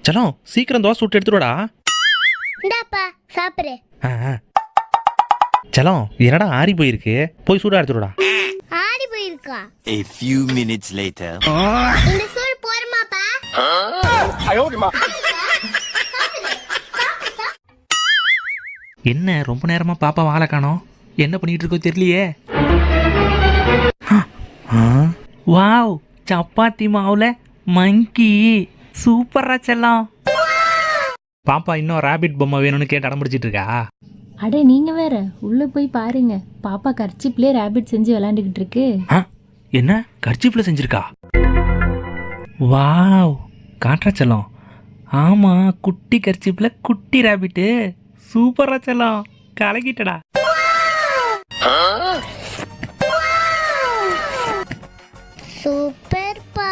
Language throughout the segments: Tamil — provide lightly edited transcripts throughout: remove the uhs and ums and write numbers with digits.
செல்லம் சீக்கிரம் தோசை சுட்டு எடுத்துடுடா. இந்தாப்பா சாப்பிடு. செல்லம் என்னடா ஆறி போயிருக்கு, போய் சூடா எடுத்துடுடா. ஆறி போயிருக்கா? A few minutes later. இந்த சூடு போருமாப்பா? என்ன ரொம்ப நேரமா பாப்பா வாழை காணோம், என்ன பண்ணிட்டு இருக்கோ தெரியலையே. வாவ், சப்பாத்தி மாவுல மங்கி சூப்பரா செல்லம். பாப்பா இன்னும் ராபிட் பொம்மை வேணும்னு கேட்டு அடம்பிடிச்சிட்டு இருக்கா. அட நீங்க வேற உள்ள போய் பாருங்க, பாப்பா கர்ச்சிப்லயே ரேபிட் செஞ்சு விளையாண்டுகிட்டு இருக்கு. என்ன கர்ச்சிப்ல செஞ்சிருக்கா? வாவ், காட்டுறா செல்லம். ஆமா, குட்டி கர்ச்சிப்ல குட்டி ராபிட்டு. சூப்பரா செல்லம், கலக்கிட்டடா. சூப்பர்ப்பா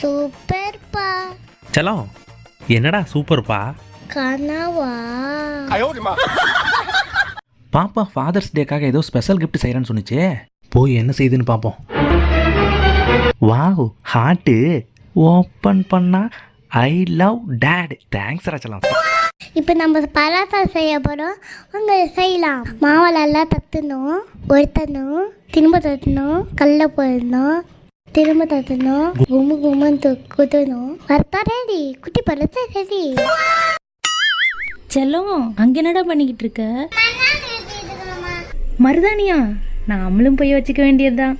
சூப்பர்ப்பா. செல்லம் என்னடா சூப்பர்ப்பா? கனவா? பாப்பா ஃபாதர்ஸ் டேக்காக ஏதோ ஸ்பெஷல் கிஃப்ட் செய்யறேன்னு சொன்னிச்சே, போய் என்ன செய்யுதுன்னு பார்ப்போம். வாவ், ஹார்ட்டு ஓப்பன் பண்ணா ஐ லவ் டேட். தேங்க்ஸ் ராச்சலாம். இப்போ நம்ம பராத்தா செய்ய போகிறோம், அங்கே செய்யலாம். மாவில் எல்லாம் தட்டணும், ஒருத்தணும், திரும்ப தட்டணும், கல்ல போடணும், திரும்ப தட்டணும், கும்பு கும்பு குத்தணும். வறுத்தா ரெடி, குட்டி பழத்தா ரெடி. செல்லம் அங்க என்னடா பண்ணிக்கிட்டு இருக்க? மருதானியா? நாமளும் போய் வச்சுக்க வேண்டியதுதான்.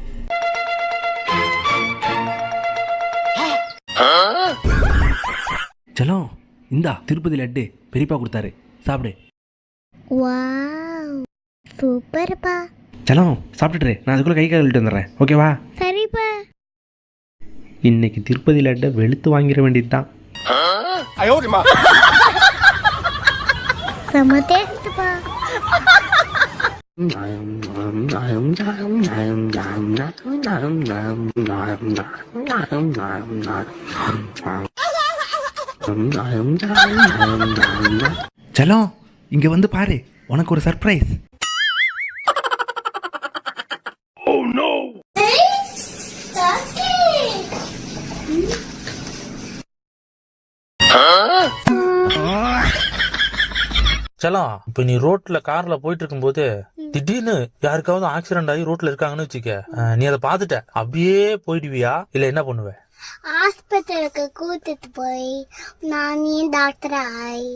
செல்லம் இந்தா திருப்பதி லட்டு பெரியப்பா கொடுத்தாரு, சாப்பிடு. வாவ், சூப்பர்ப்பா. செல்லம் சாப்பிட்டுட்டு நான் அதுக்குள்ளே கை கழுவிட்டு வந்துடுறேன், ஓகேவா? சரிப்பா. இன்னைக்கு திருப்பதி லட்டை வெளுத்து வாங்கிட வேண்டியது தான். செம்ம டேஸ்ட்ப்பா. செல்லம் இங்க வந்து பாரு, உனக்கு ஒரு சர்ப்ரைஸ். செல்லம் இப்ப நீ ரோட்ல கார்ல போயிட்டு இருக்கும்போது திடீர்னு யாருக்காவது ஆக்சிடென்ட் ஆகி ரோட்ல இருக்காங்கன்னு வச்சுக்க, நீ அதை பார்த்துட்ட அப்படியே போயிடுவியா இல்ல என்ன பண்ணுவ? ஆஸ்பத்திரிக்கு கூட்டிட்டு போய் நானே டாக்டர் ஆய்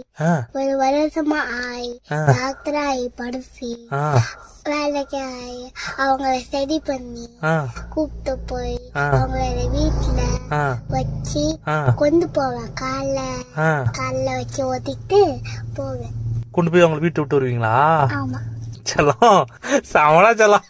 ஒரு வருஷமா ஆய் டாக்டர் ஆகி படிச்சு வேலைக்கு ஆகி அவங்கள ஸ்டடி பண்ணி கூப்பிட்டு போய் அவங்களோட வீட்டுல வச்சு கொண்டு போவேன். காலைல வச்சு ஓட்டிட்டு போவேன். கொண்டு போய் அவங்களை வீட்டை விட்டு வருவீங்களா? ஆமா செல்லம் சமலா செல்லம்.